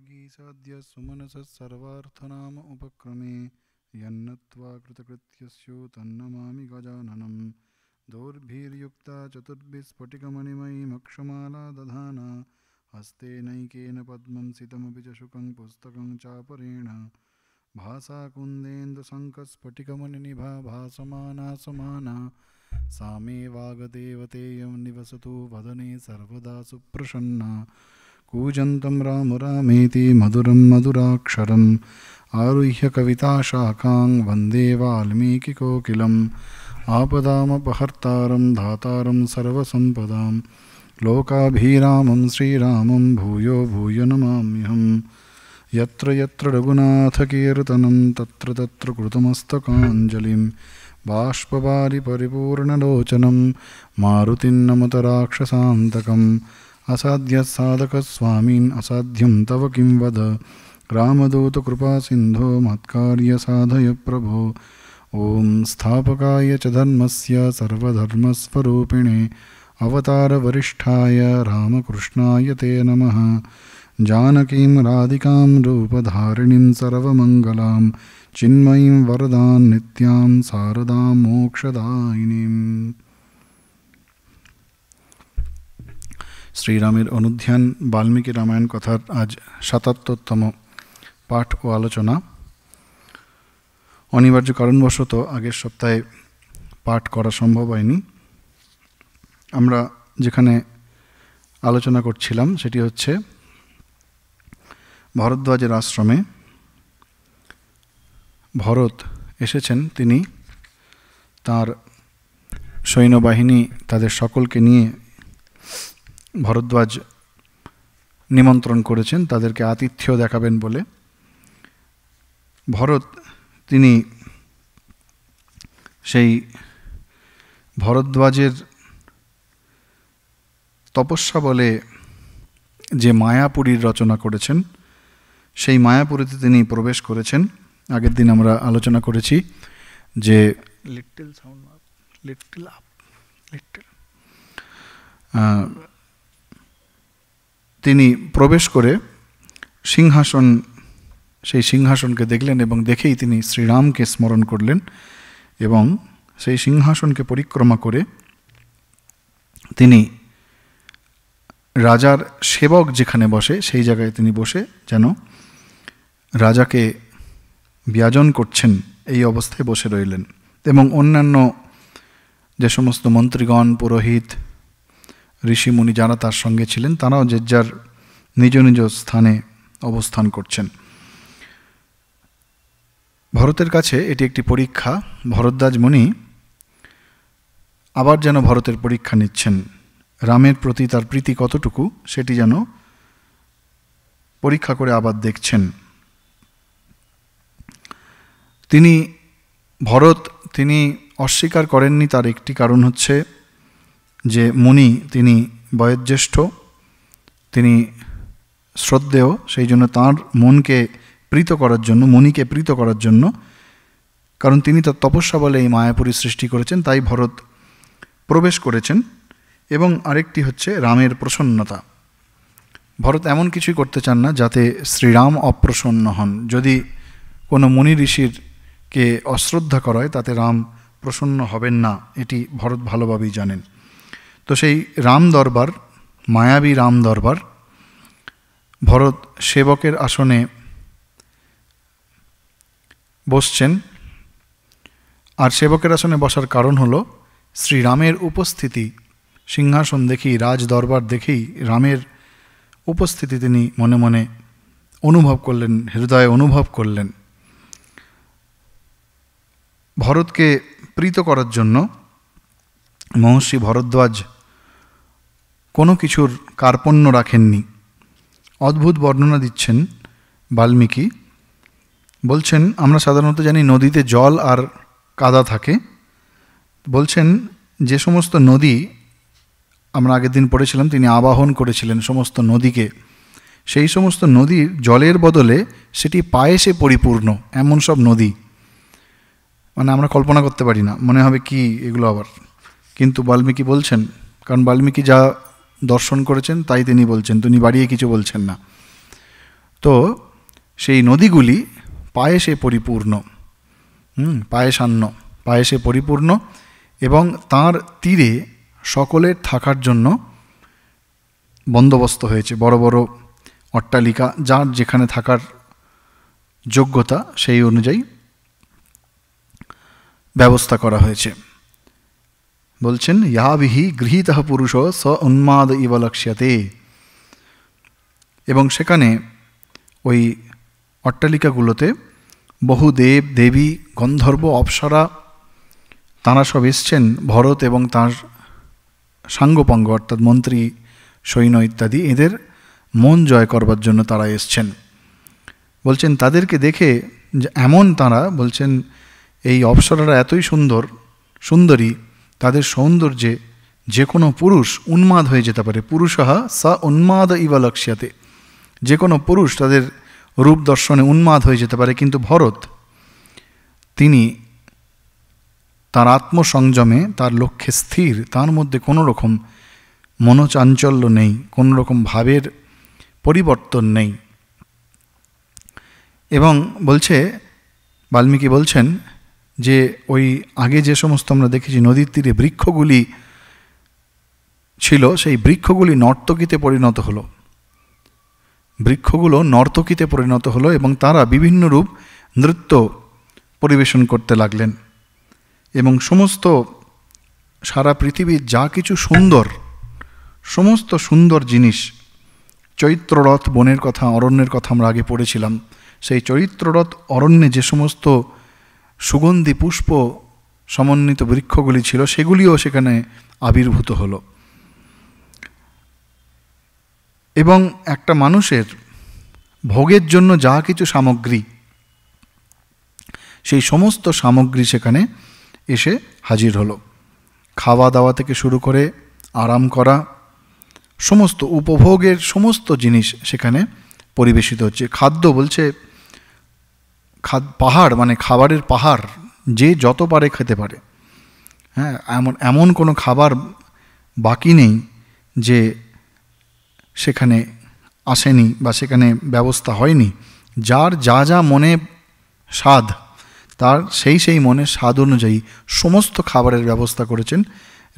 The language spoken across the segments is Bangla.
वागीसाद्य सुमनसः सर्वार्थनाम उपक्रमे यन्नत्वा कृतकृत्यस्यो तन्नमामि गजाननं दोर्भिर्युक्ता चतुर्भिस्फटिकमणिमयीमक्षमाला दधाना हस्तेनैकेन पद्मं सितमपि च शुकं पुस्तकं चापरेण भासा कुन्देन्दुशङ्खस्फटिकमणिनिभा भासमाना समाना सा मे वागदेवतेयं निवसतु वदने सर्वदा सुप्रसन्ना कूजन्तं राम रामेति मधुरं मधुराक्षरम् आरुह्य कविताशाखां वन्दे वाल्मीकिकोकिलम् आपदामपहर्तारं धातारं सर्वसम्पदां लोकाभिरामं श्रीरामं भूयो भूयो नमाम्यहम् यत्र यत्र रघुनाथकीर्तनं तत्र तत्र कृतमस्तकाञ्जलिं बाष्पवारि परिपूर्णलोचनं मारुतिं नमत राक्षसान्तकम् असाध्यसाधकस्वामिन् असाध्यं तव किं वद रामदूतकृपासिन्धो मत्कार्यसाधय प्रभो ॐ स्थापकाय च धर्मस्य सर्वधर्मस्वरूपिणे अवतारवरिष्ठाय रामकृष्णाय ते नमः जानकीं राधिकां रूपधारिणीं सर्वमङ्गलां चिन्मयीं वरदां नित्यां शारदां मोक्षदायिनीम्। শ্রীরামের অনুধ্যান বাল্মীকি রামায়ণ কথার আজ ৭৭তম পাঠ ও আলোচনা। অনিবার্য কারণবশত আগের সপ্তাহে পাঠ করা সম্ভব হয়নি। আমরা যেখানে আলোচনা করছিলাম সেটি হচ্ছে ভরদ্বাজের আশ্রমে ভরত এসেছেন। তিনি তার সৈন্যবাহিনী তাদের সকলকে নিয়ে ভরদ্বাজ নিমন্ত্রণ করেছেন তাদেরকে আতিথ্য দেখাবেন বলে। ভরত তিনি সেই ভরদ্বাজের তপস্যা বলে যে মায়াপুরীর রচনা করেছেন সেই মায়াপুরীতে তিনি প্রবেশ করেছেন। আগের দিন আমরা আলোচনা করেছি যে তিনি প্রবেশ করে সেই সিংহাসনকে দেখলেন এবং দেখেই তিনি শ্রীরামকে স্মরণ করলেন এবং সেই সিংহাসনকে পরিক্রমা করে তিনি রাজার সেবক যেখানে বসে সেই জায়গায় তিনি বসে যেন রাজাকে ব্যাজন করছেন এই অবস্থায় বসে রইলেন এবং অন্যান্য যে সমস্ত মন্ত্রীগণ পুরোহিত ঋষিমুনি যারা তার সঙ্গে ছিলেন তারাও যে যার নিজ নিজ স্থানে অবস্থান করছেন। ভরতের কাছে এটি একটি পরীক্ষা। ভরদ্বাজ মুনি আবার যেন ভরতের পরীক্ষা নিচ্ছেন, রামের প্রতি তার প্রীতি কতটুকু সেটি যেন পরীক্ষা করে আবার দেখছেন। তিনি অস্বীকার করেননি। তার একটি কারণ হচ্ছে যে মুনি তিনি বয়োজ্যেষ্ঠ, তিনি শ্রদ্ধেয়, সেই জন্য তাঁর মুনিকে প্রীত করার জন্য কারণ তিনি তার তপস্যা বলে এই মায়াপুরী সৃষ্টি করেছেন, তাই ভরত প্রবেশ করেছেন। এবং আরেকটি হচ্ছে রামের প্রসন্নতা। ভরত এমন কিছুই করতে চান না যাতে শ্রীরাম অপ্রসন্ন হন। যদি কোনো মুনি ঋষিরকে অশ্রদ্ধা করা হয় তাতে রাম প্রসন্ন হবেন না, এটি ভরত ভালোভাবেই জানেন। তো সেই রাম দরবার, মায়াবী রাম দরবার, ভরত সেবকের আসনে বসছেন। আর সেবকের আসনে বসার কারণ হলো শ্রীরামের উপস্থিতি। সিংহাসন দেখেই, রাজ দরবার দেখেই রামের উপস্থিতি তিনি মনে মনে অনুভব করলেন, হৃদয়ে অনুভব করলেন। ভরতকে প্রীত করার জন্য মহর্ষি ভরদ্বাজ কোনো কিছুর কার্পণ্য রাখেননি। অদ্ভুত বর্ণনা দিচ্ছেন বাল্মীকি। বলছেন আমরা সাধারণত জানি নদীতে জল আর কাদা থাকে। বলছেন যে সমস্ত নদী আমরা আগের দিন পড়েছিলাম তিনি আবাহন করেছিলেন সমস্ত নদীকে, সেই সমস্ত নদীর জলের বদলে সেটি পায়েসে পরিপূর্ণ, এমন সব নদী মানে আমরা কল্পনা করতে পারি না, মনে হবে কি এগুলো আবার। কিন্তু বাল্মীকি বলছেন, কারণ বাল্মীকি যা দর্শন করেছেন তাই তিনি বলছেন, তিনি বাড়িয়ে কিছু বলছেন না। তো সেই নদীগুলি পায়েসে পরিপূর্ণ, পায়েসান্ন, পায়েসে পরিপূর্ণ, এবং তার তীরে সকলের থাকার জন্য বন্দোবস্ত হয়েছে। বড় বড় অট্টালিকা, যার যেখানে থাকার যোগ্যতা সেই অনুযায়ী ব্যবস্থা করা হয়েছে। বলছেন ইয়াবিহি গৃহীতঃ পুরুষ স উন্মাদ ইব লক্ষ্যতে। এবং সেখানে ওই অট্টালিকাগুলোতে বহু দেব দেবী, গন্ধর্ব, অপ্সরা তাঁরা সব এসছেন ভরত এবং তাঁর সাঙ্গপাঙ্গ অর্থাৎ মন্ত্রী, সৈন্য ইত্যাদি, এদের মন জয় করবার জন্য তারা এসছেন। বলছেন তাদেরকে দেখে যে এমন তাঁরা বলছেন এই অপ্সরারা এতই সুন্দরী, তাদের সৌন্দর্যে যে কোনো পুরুষ উন্মাদ হয়ে যেতে পারে। পুরুষঃ সা উন্মাদ ইব লক্ষ্যতে, যে কোনো পুরুষ তাদের রূপ দর্শনে উন্মাদ হয়ে যেতে পারে। কিন্তু ভরত তিনি তার আত্মসংযমে তার লক্ষ্যে স্থির, তার মধ্যে কোনো রকম মনোচাঞ্চল্য নেই, কোনো রকম ভাবের পরিবর্তন নেই। এবং বলছে বাল্মীকি বলছেন যে ওই আগে যে সমস্ত আমরা দেখেছি নদীর তীরে বৃক্ষগুলি ছিল, সেই বৃক্ষগুলি নর্তকীতে পরিণত হলো, বৃক্ষগুলো নর্তকীতে পরিণত হলো এবং তারা বিভিন্ন রূপ নৃত্য পরিবেশন করতে লাগলেন। এবং সমস্ত সারা পৃথিবীর যা কিছু সুন্দর, সমস্ত সুন্দর জিনিস, চৈত্ররথ বনের কথা, অরণ্যের কথা আমরা আগে পড়েছিলাম, সেই চৈত্ররথ অরণ্যে যে সমস্ত সুগন্ধি পুষ্প সমন্বিত বৃক্ষগুলি ছিল সেগুলিও সেখানে আবির্ভূত হলো। এবং একটা মানুষের ভোগের জন্য যা কিছু সামগ্রী, সেই সমস্ত সামগ্রী সেখানে এসে হাজির হলো। খাওয়া দাওয়া থেকে শুরু করে আরাম করা, সমস্ত উপভোগের সমস্ত জিনিস সেখানে পরিবেশিত হচ্ছে। খাদ্য বলছে পাহাড়, মানে খাবারের পাহাড়, যে যত পারে খেতে পারে। হ্যাঁ, এমন কোনো খাবার বাকি নেই যে সেখানে আসেনি বা সেখানে ব্যবস্থা হয়নি। যার যা যা মনে স্বাদ, তার সেই মনের স্বাদ অনুযায়ী সমস্ত খাবারের ব্যবস্থা করেছেন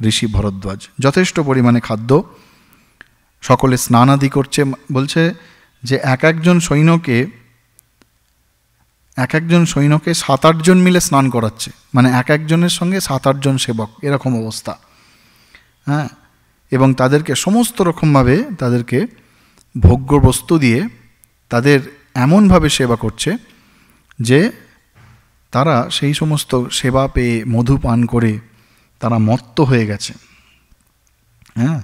ঋষি ভরদ্বাজ। যথেষ্ট পরিমাণে খাদ্য, সকলে স্নানাদি করছে। বলছে যে এক একজন সৈন্যকে 7-8 জন মিলে স্নান করাচ্ছে, মানে এক একজনের সঙ্গে 7-8 জন সেবক, এরকম অবস্থা। হ্যাঁ, এবং তাদেরকে সমস্ত রকমভাবে তাদেরকে ভোগ্য বস্তু দিয়ে তাদের এমনভাবে সেবা করছে যে তারা সেই সমস্ত সেবা পেয়ে মধু পান করে তারা মত্ত হয়ে গেছে। হ্যাঁ,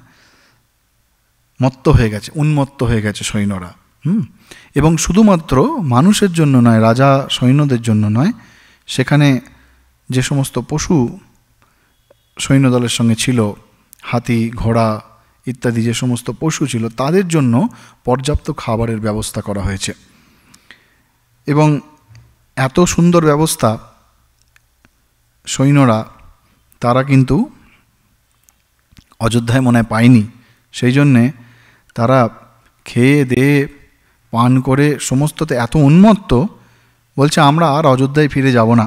মত্ত হয়ে গেছে, উন্মত্ত হয়ে গেছে সৈন্যরা। এবং শুধুমাত্র মানুষের জন্য নয়, রাজা সৈন্যদের জন্য নয়, সেখানে যে সমস্ত পশু সৈন্যদলের সঙ্গে ছিল, হাতি, ঘোড়া ইত্যাদি যে সমস্ত পশু ছিল, তাদের জন্য পর্যাপ্ত খাবারের ব্যবস্থা করা হয়েছে। এবং এত সুন্দর ব্যবস্থা সৈন্যরা তারা কিন্তু অযোধ্যায় মনে হয় পায়নি। সেই জন্যে তারা খেয়ে দেয়ে পান করে সমস্ততে এত উন্মত্ত, বলছে আমরা আর অযোধ্যায় ফিরে যাব না,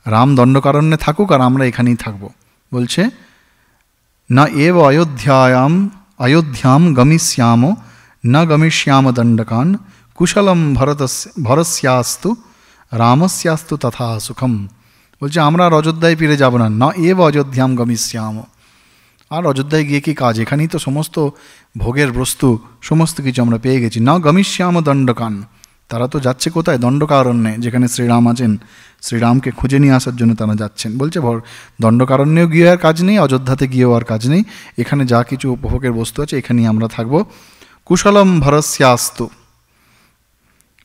রাম দণ্ডকারণ্যে থাকুক আর আমরা এখানেই থাকব। বলছে না এব অযোধ্যাম গমিষ্যাম ন গমিষ্যাম দণ্ডকান কুশলম ভরস্যাস্তু রামস্যাস্তু তথা সুখম। বলছে আমরা আর অযোধ্যায় ফিরে যাব না, না এব অযোধ্যাম গমিষ্যাম। আর অযোধ্যায় গিয়ে কি কাজ, এখানেই তো সমস্ত ভোগের বস্তু সমস্ত কিছু আমরা পেয়ে গেছি। না গমিষ্যাম দণ্ডকান, তারা তো যাচ্ছে কোথায়? দণ্ডকারণ্যে, যেখানে শ্রীরাম আছেন, শ্রীরামকে খুঁজে নিয়ে আসার জন্য তারা যাচ্ছেন। বলছে দণ্ডকারণ্যেও গিয়ে আর কাজ নেই, অযোধ্যাতে গিয়েও আর কাজ নেই, এখানে যা কিছু উপভোগের বস্তু আছে এখানেই আমরা থাকবো। কুশলম ভরস্যাস্তু,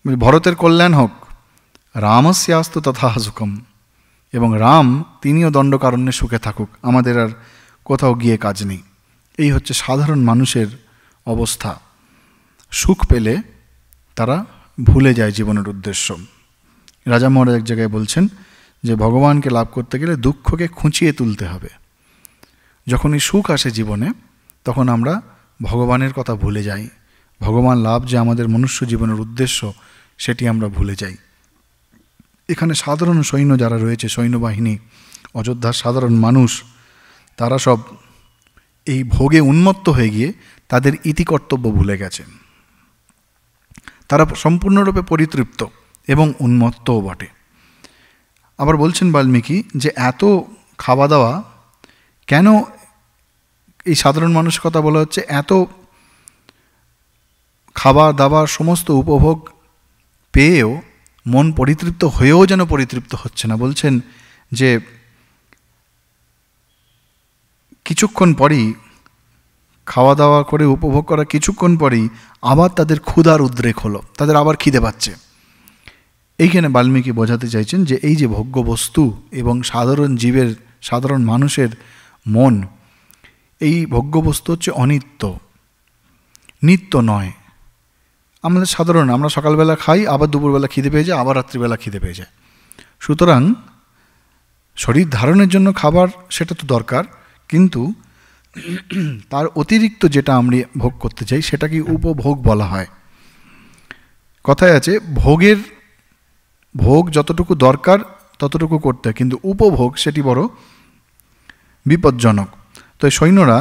ভরতের কল্যাণ হোক, রামস্যাস্তু তথা সুখম, এবং রাম তিনিও দণ্ডকারণ্যে সুখে থাকুক, আমাদের আর কোথাও গিয়ে কাজ নেই। এই হচ্ছে সাধারণ মানুষের অবস্থা। সুখ পেলে তারা ভুলে যায় জীবনের উদ্দেশ্য। রাজা মহারাজ এক জায়গায় বলছেন যে ভগবানকে লাভ করতে গেলে দুঃখকে খুঁচিয়ে তুলতে হবে। যখনই সুখ আসে জীবনে তখন আমরা ভগবানের কথা ভুলে যাই, ভগবান লাভ যে আমাদের মনুষ্য জীবনের উদ্দেশ্য, সেটি আমরা ভুলে যাই। এখানে সাধারণ সৈন্য যারা রয়েছে, সৈন্যবাহিনী, অযোধ্যার সাধারণ মানুষ, তারা সব এই ভোগে উন্মত্ত হয়ে গিয়ে তাদের ইতি কর্তব্য ভুলে গেছে। তারা সম্পূর্ণরূপে পরিতৃপ্ত এবং উন্মত্তও বটে। আবার বলছেন বাল্মীকি যে এত খাওয়া দাওয়া কেন, এই সাধারণ মানুষের কথা বলা হচ্ছে, এত খাবার দাবার সমস্ত উপভোগ পেয়েও মন পরিতৃপ্ত হয়েও যেন পরিতৃপ্ত হচ্ছে না। বলছেন যে কিছুক্ষণ পরেই খাওয়া দাওয়া করে উপভোগ করা কিছুক্ষণ পরেই আবার তাদের ক্ষুধার উদ্রেক হলো, তাদের আবার খিদে পাচ্ছে। এইখানে বাল্মীকি বোঝাতে চাইছেন যে এই যে ভোগ্য বস্তু এবং সাধারণ জীবের, সাধারণ মানুষের মন, এই ভোগ্য বস্তু হচ্ছে অনিত্য, নিত্য নয়। আমাদের সাধারণ, আমরা সকালবেলা খাই, আবার দুপুরবেলা খিদে পেয়ে যায়, আবার রাত্রিবেলা খিদে পেয়ে যায়। সুতরাং শরীর ধারণের জন্য খাবার সেটা তো দরকার, কিন্তু তার অতিরিক্ত যেটা আমরা ভোগ করতে চাই সেটাকে উপভোগ বলা হয়। কথায় আছে ভোগ যতটুকু দরকার ততটুকু করতে হয়, কিন্তু উপভোগ সেটি বড় বিপজ্জনক। তো সৈন্যরা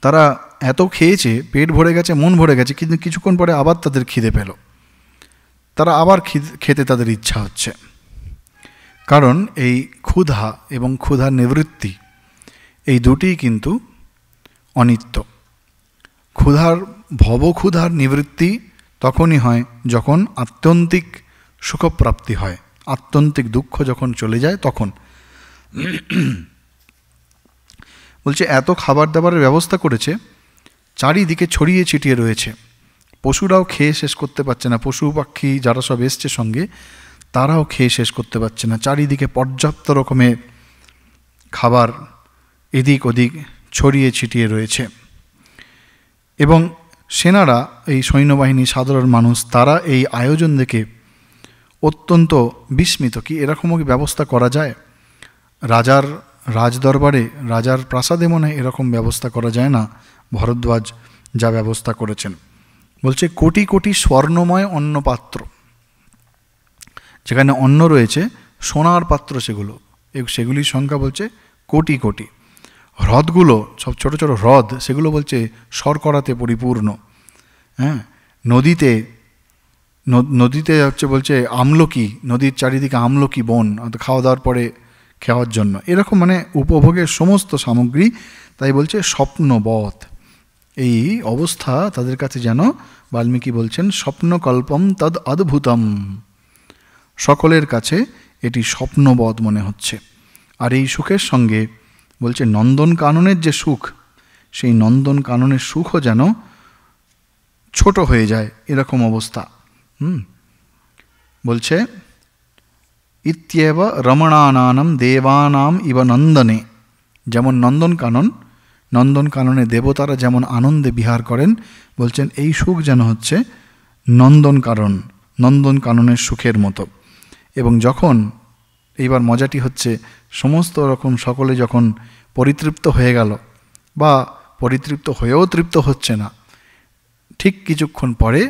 তারা এত খেয়েছে, পেট ভরে গেছে, মন ভরে গেছে, কিন্তু কিছুক্ষণ পরে আবার তাদের খিদে পেল, তারা আবার খেতে তাদের ইচ্ছা হচ্ছে। কারণ এই ক্ষুধা এবং ক্ষুধার নিবৃত্তি, এই দুটিই কিন্তু অনিত্য। ভবক্ষুধার নিবৃত্তি তখনই হয় যখন আত্যন্তিক সুখপ্রাপ্তি হয়, আত্যন্তিক দুঃখ যখন চলে যায় তখন। বলছে এত খাবার দাবারের ব্যবস্থা করেছে, চারিদিকে ছড়িয়ে ছিটিয়ে রয়েছে, পশুরাও খেয়ে শেষ করতে পারছে না, পশু পাখি যারা সব এসছে সঙ্গে তারাও খেয়ে শেষ করতে পারছে না। চারিদিকে পর্যাপ্ত রকমের খাবার এদিক ওদিক ছড়িয়ে ছিটিয়ে রয়েছে। এবং সেনারা, এই সৈন্যবাহিনী, সাধারণ মানুষ, তারা এই আয়োজন দেখে অত্যন্ত বিস্মিত। কি এরকমও কি ব্যবস্থা করা যায়? রাজার রাজদরবারে, রাজার প্রাসাদে মনে হয় এরকম ব্যবস্থা করা যায় না। ভরদ্বাজ যা ব্যবস্থা করেছেন, বলছে কোটি কোটি স্বর্ণময় অন্নপাত্র, যেখানে অন্ন রয়েছে, সোনার পাত্র সেগুলির সংখ্যা বলছে কোটি কোটি। হ্রদগুলো সব ছোট ছোট হ্রদ, সেগুলো বলছে শর্করাতে পরিপূর্ণ। হ্যাঁ, নদীতে হচ্ছে বলছে আমলকি, নদীর চারিদিকে আমলকি বন, খাওয়া দাওয়ার পরে খাওয়ার জন্য, এরকম মানে উপভোগের সমস্ত সামগ্রী। তাই বলছে স্বপ্নবৎ। এই অবস্থা তাদের কাছে যেন, বাল্মীকি বলছেন, স্বপ্নকল্পম তদ অদ্ভুতম, সকলের কাছে এটি স্বপ্নবৎ মনে হচ্ছে। আর এই সুখের সঙ্গে বলছে নন্দন কাননের যে সুখ, সেই নন্দন কাননের সুখও যেন ছোট হয়ে যায়, এরকম অবস্থা। বলছে ইত্যেব রমণানাম দেবানাম ইব নন্দনে, যেমন নন্দনকাননে দেবতারা যেমন আনন্দে বিহার করেন, বলছেন এই সুখ যেন হচ্ছে নন্দনকাননের সুখের মতো। এবং যখন, এইবার মজাটি হচ্ছে, সমস্ত রকম সকলে যখন পরিতৃপ্ত হয়ে গেল, বা পরিতৃপ্ত হয়েও তৃপ্ত হচ্ছে না, ঠিক কিছুক্ষণ পরে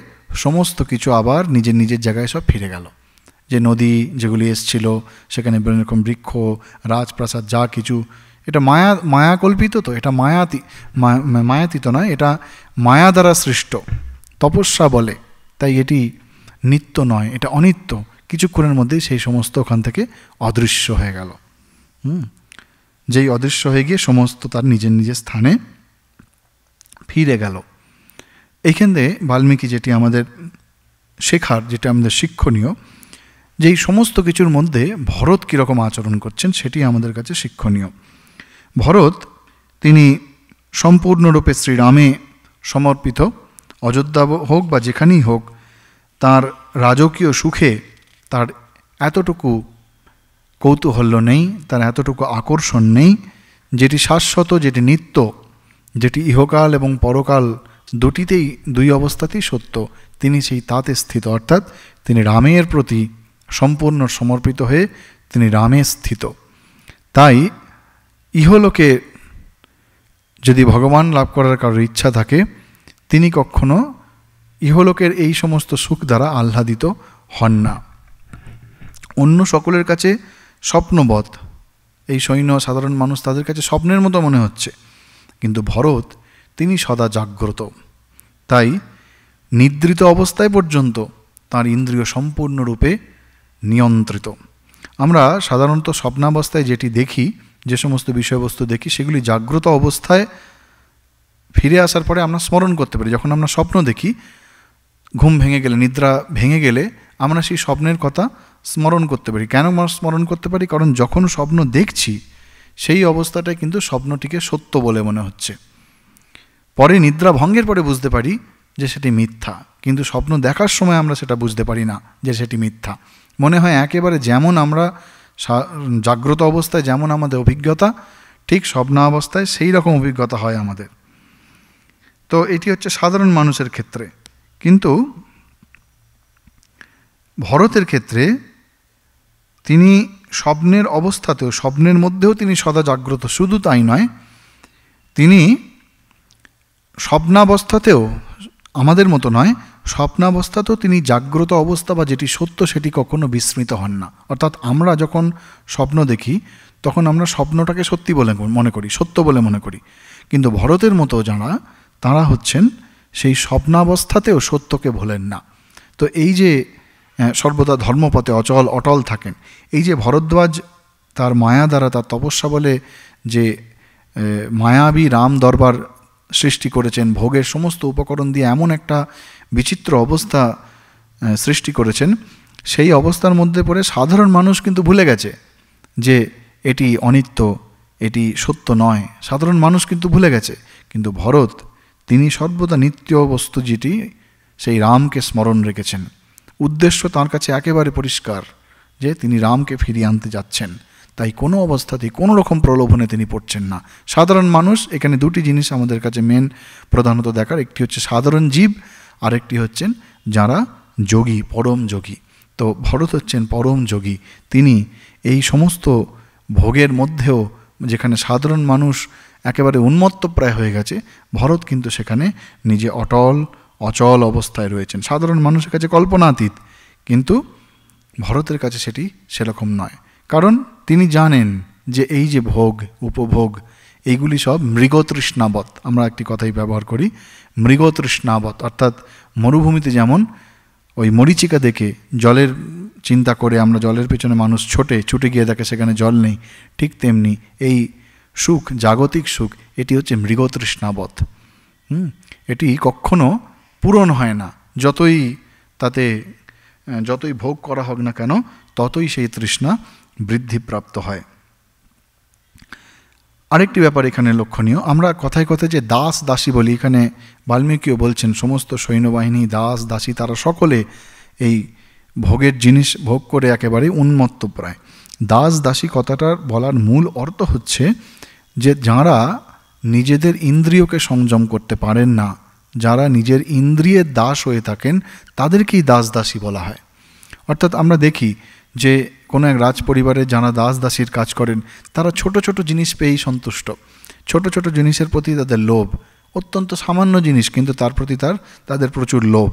সমস্ত কিছু আবার নিজের নিজের জায়গায় সব ফিরে গেল। যে নদী যেগুলি এসছিল, সেখানে বিভিন্ন রকম বৃক্ষ, রাজপ্রাসাদ, যা কিছু, এটা মায়াকল্পিত, তো এটা মায়াতীত নয়, এটা মায়া দ্বারা সৃষ্ট, তপস্যা বলে, তাই এটি নিত্য নয়, এটা অনিত্য। কিছুক্ষণের মধ্যেই সেই সমস্ত ওখান থেকে অদৃশ্য হয়ে গেল। যেই অদৃশ্য হয়ে গিয়ে সমস্ত তার নিজের নিজের স্থানে ফিরে গেল। এইখানে বাল্মীকি যেটি আমাদের শেখার, যেটা আমাদের শিক্ষণীয়, যে এই সমস্ত কিছুর মধ্যে ভরত কীরকম আচরণ করছেন সেটি আমাদের কাছে শিক্ষণীয়। ভরত তিনি সম্পূর্ণরূপে শ্রীরামে সমর্পিত। অযোধ্যা হোক বা যেখানেই হোক, তার রাজকীয় সুখে তার এতটুকু কৌতূহল্য নেই, তার এতটুকু আকর্ষণ নেই, যেটি শাশ্বত, যেটি নিত্য, যেটি ইহকাল এবং পরকাল দুটিতেই, দুই অবস্থাতেই সত্য, তিনি সেই তাতে স্থিত। অর্থাৎ তিনি রামের প্রতি সম্পূর্ণ সমর্পিত হয়ে তিনি রামে স্থিত। তাই ইহলোকে যদি ভগবান লাভ করার কারোর ইচ্ছা থাকে, তিনি কখনো ইহলোকের এই সমস্ত সুখ দ্বারা আহ্লাদিত হন না। অন্য সকলের কাছে স্বপ্নবৎ, এই সৈন্য সাধারণ মানুষ তাদের কাছে স্বপ্নের মতো মনে হচ্ছে, কিন্তু ভরত তিনি সদা জাগ্রত। তাই নিদ্রিত অবস্থায় পর্যন্ত তার ইন্দ্রিয় সম্পূর্ণরূপে নিয়ন্ত্রিত। আমরা সাধারণত স্বপ্নাবস্থায় যেটি দেখি, যে সমস্ত বিষয়বস্তু দেখি, সেগুলি জাগ্রত অবস্থায় ফিরে আসার পরে আমরা স্মরণ করতে পারি। যখন আমরা স্বপ্ন দেখি, ঘুম ভেঙে গেলে, নিদ্রা ভেঙে গেলে আমরা সেই স্বপ্নের কথা স্মরণ করতে পারি। কেন স্মরণ করতে পারি? কারণ যখন স্বপ্ন দেখছি সেই অবস্থাটায় কিন্তু স্বপ্নটিকে সত্য বলে মনে হচ্ছে। পরে নিদ্রা ভঙ্গের পরে বুঝতে পারি যে সেটি মিথ্যা, কিন্তু স্বপ্ন দেখার সময় আমরা সেটা বুঝতে পারি না যে সেটি মিথ্যা। মনে হয় একেবারে যেমন আমরা জাগ্রত অবস্থায় যেমন আমাদের অভিজ্ঞতা, ঠিক স্বপ্নাবস্থায় সেই রকম অভিজ্ঞতা হয় আমাদের। তো এটি হচ্ছে সাধারণ মানুষের ক্ষেত্রে। কিন্তু ভরতের ক্ষেত্রে তিনি স্বপ্নের অবস্থাতেও, স্বপ্নের মধ্যেও তিনি সদা জাগ্রত। শুধু তাই নয়, তিনি স্বপ্নাবস্থাতেও আমাদের মতো নয়, স্বপ্নাবস্থাতেও তিনি জাগ্রত অবস্থা বা যেটি সত্য সেটি কখনো বিস্মৃত হন না। অর্থাৎ আমরা যখন স্বপ্ন দেখি তখন আমরা স্বপ্নটাকে সত্যি বলে মনে করি, সত্য বলে মনে করি। কিন্তু ভরতের মতো যারা, তারা হচ্ছেন সেই স্বপ্নাবস্থাতেও সত্যকে ভোলেন না। তো এই যে সর্বদা ধর্মপথে অটল থাকেন, এই যে ভরদ্বাজ তার মায়া দ্বারা, তার তপস্যা বলে যে মায়াবী রাম দরবার সৃষ্টি করেছেন, ভোগের সমস্ত উপকরণ দিয়ে এমন একটা বিচিত্র অবস্থা সৃষ্টি করেছেন, সেই অবস্থার মধ্যে পড়ে সাধারণ মানুষ কিন্তু ভুলে গেছে যে এটি অনিত্য, এটি সত্য নয়। সাধারণ মানুষ কিন্তু ভুলে গেছে। কিন্তু ভরত তিনি সর্বদা নিত্য বস্তু যেটি, সেই রামকে স্মরণ রেখেছেন। উদ্দেশ্য তার কাছে একেবারে পরিষ্কার যে তিনি রামকে ফিরিয়ে আনতে যাচ্ছেন। তাই কোনো অবস্থাতেই কোনো রকম প্রলোভনে তিনি পড়ছেন না। সাধারণ মানুষ, এখানে দুটি জিনিস আমাদের কাছে মেন প্রধানত দেখার, একটি হচ্ছে সাধারণ জীব, আরেকটি হচ্ছেন যারা যোগী, পরম যোগী। তো ভরত হচ্ছেন পরম যোগী। তিনি এই সমস্ত ভোগের মধ্যেও, যেখানে সাধারণ মানুষ একেবারে উন্মত্তপ্রায় হয়ে গেছে, ভরত কিন্তু সেখানে নিজে অচল অবস্থায় রয়েছেন। সাধারণ মানুষের কাছে কল্পনাতীত, কিন্তু ভরতের কাছে সেটি সেরকম নয়। কারণ তিনি জানেন যে এই যে ভোগ, উপভোগ, এইগুলি সব মৃগতৃষ্ণাবৎ। আমরা একটি কথাই ব্যবহার করি, মৃগতৃষ্ণাবৎ। অর্থাৎ মরুভূমিতে যেমন ওই মরীচিকা দেখে জলের চিন্তা করে আমরা জলের পেছনে মানুষ ছুটে গিয়ে দেখে সেখানে জল নেই, ঠিক তেমনি এই সুখ, জাগতিক সুখ, এটি হচ্ছে মৃগতৃষ্ণাবৎ। এটি কখনো পূরণ হয় না। যতই ভোগ করা হোক না কেন, ততই সেই তৃষ্ণা বৃদ্ধিপ্রাপ্ত হয়। আরেকটি ব্যাপার এখানে লক্ষণীয়, আমরা কথায় কথায় যে দাস দাসী বলি, এখানে বাল্মীকিও বলছেন সমস্ত সৈন্যবাহিনী, দাস দাসী, তারা সকলে এই ভোগের জিনিস ভোগ করে একেবারে উন্মত্তপ্রায়। দাস দাসী কথাটার বলার মূল অর্থ হচ্ছে যে যারা নিজেদের ইন্দ্রিয়কে সংযম করতে পারেন না, যারা নিজের ইন্দ্রিয়ের দাস হয়ে থাকেন, তাদেরকেই দাস দাসী বলা হয়। অর্থাৎ আমরা দেখি যে কোনো এক রাজ পরিবারে যারা দাস দাসীর কাজ করেন, তারা ছোট ছোট জিনিস পেয়েই সন্তুষ্ট। ছোট ছোট জিনিসের প্রতি তাদের লোভ, অত্যন্ত সামান্য জিনিস কিন্তু তার প্রতি তাদের প্রচুর লোভ।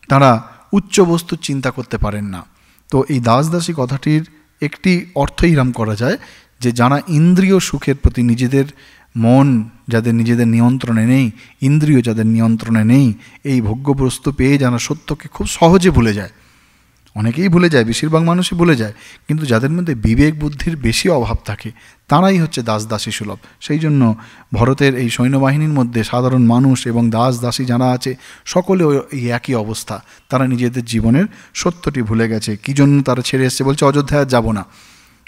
তারা উচ্চ বস্তুর চিন্তা করতে পারেন না। তো এই দাস দাসী কথাটির একটি অর্থ ইরাম করা যায় যে যারা ইন্দ্রিয় সুখের প্রতি, নিজেদের মন যাদের নিজেদের নিয়ন্ত্রণে নেই, ইন্দ্রিয় যাদের নিয়ন্ত্রণে নেই, এই ভোগ্যবস্তু পেয়ে যারা সত্যকে খুব সহজে ভুলে যায়। অনেকেই ভুলে যায়, বেশিরভাগ মানুষই ভুলে যায়, কিন্তু যাদের মধ্যে বিবেক বুদ্ধির বেশি অভাব থাকে তারাই হচ্ছে দাস দাসী সুলভ। সেই জন্য ভরতের এই সৈন্যবাহিনীর মধ্যে সাধারণ মানুষ এবং দাস দাসী যারা আছে, সকলে এই একই অবস্থা। তারা নিজেদের জীবনের সত্যটি ভুলে গেছে। কী জন্য তারা ছেড়ে এসছে? বলছে অযোধ্যায় আর যাব না।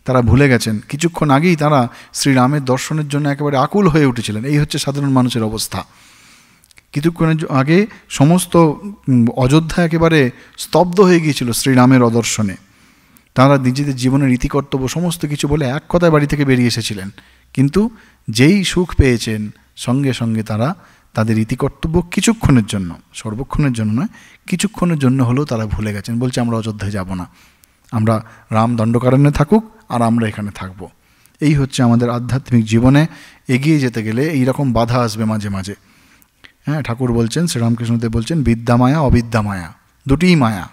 তারা ভুলে গেছেন। কিছুক্ষণ আগেই তারা শ্রীরামের দর্শনের জন্য একেবারে আকুল হয়ে উঠেছিলেন। এই হচ্ছে সাধারণ মানুষের অবস্থা। কিছুক্ষণের আগে সমস্ত অযোধ্যা একেবারে স্তব্ধ হয়ে গিয়েছিল শ্রীরামের অদর্শনে। তারা নিজেদের জীবনের ইতিকর্তব্য সমস্ত কিছু বলে এক কথায় বাড়ি থেকে বেরিয়ে এসেছিলেন, কিন্তু যেই সুখ পেয়েছেন সঙ্গে সঙ্গে তারা তাদের ইতিকর্তব্য কিছুক্ষণের জন্য, সর্বক্ষণের জন্য নয়, কিছুক্ষণের জন্য হলেও তারা ভুলে গেছেন। বলছে আমরা অযোধ্যায় যাব না, আমরা রাম দণ্ডকারণ্যে থাকুক আর আমরা এখানে থাকব। এই হচ্ছে আমাদের আধ্যাত্মিক জীবনে এগিয়ে যেতে গেলে এই রকম বাধা আসবে মাঝে মাঝে। হ্যাঁ, ঠাকুর বলছেন, শ্রীরামকৃষ্ণদেব বলছেন বিদ্যামায়া অবিদ্যামায়া দুটিই মায়া,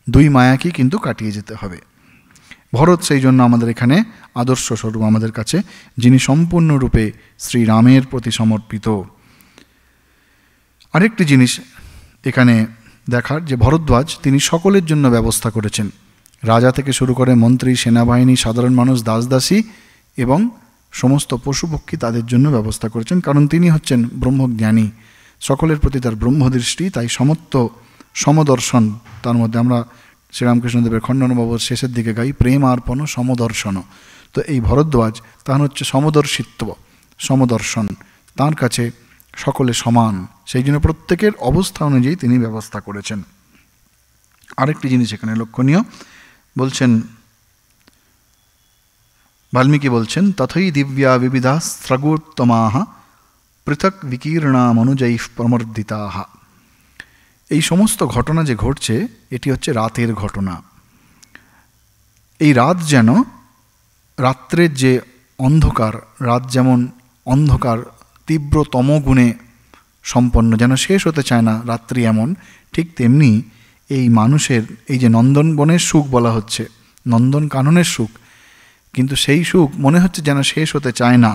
দুই মায়াকেই কিন্তু কাটিয়ে যেতে হবে। ভরত সেই জন্য আমাদের এখানে আদর্শ স্বরূপ আমাদের কাছে, যিনি সম্পূর্ণরূপে শ্রীরামের প্রতি সমর্পিত। আরেকটি জিনিস এখানে দেখার, যে ভরদ্বাজ তিনি সকলের জন্য ব্যবস্থা করেছেন, রাজা থেকে শুরু করে মন্ত্রী, সেনাবাহিনী, সাধারণ মানুষ, দাসদাসী এবং সমস্ত পশুপক্ষী, তাদের জন্য ব্যবস্থা করেছেন, কারণ তিনি হচ্ছেন ব্রহ্মজ্ঞানী, সকলের প্রতি তার ব্রহ্মদৃষ্টি, তাই সমদর্শন। তার মধ্যে আমরা শ্রীরামকৃষ্ণদেবের খণ্ডনবাবুর শেষের দিকে গাই প্রেমার্পণ সমদর্শন। তো এই ভরদ্বাজ তার হচ্ছে সমদর্শিত্ব, সমদর্শন, তার কাছে সকলে সমান, সেই জন্য প্রত্যেকের অবস্থা অনুযায়ী তিনি ব্যবস্থা করেছেন। আরেকটি জিনিস এখানে লক্ষণীয়, বলছেন বাল্মীকি বলছেন তথৈ দিব্যা বিবিধা স্রগোত্তমাহ পৃথক বিকীর্ণামনুজৈঃ প্রমর্দিতাহ। এই সমস্ত ঘটনা যে ঘটছে এটি হচ্ছে রাতের ঘটনা। এই রাত যেন রাত্রের যে অন্ধকার, রাত যেমন অন্ধকার তীব্র তমগুণে সম্পন্ন, যেন শেষ হতে চায় না রাত্রি, এমন ঠিক তেমনি এই মানুষের এই যে নন্দনবনের সুখ বলা হচ্ছে, নন্দন কাননের সুখ, কিন্তু সেই সুখ মনে হচ্ছে যেন শেষ হতে চায় না,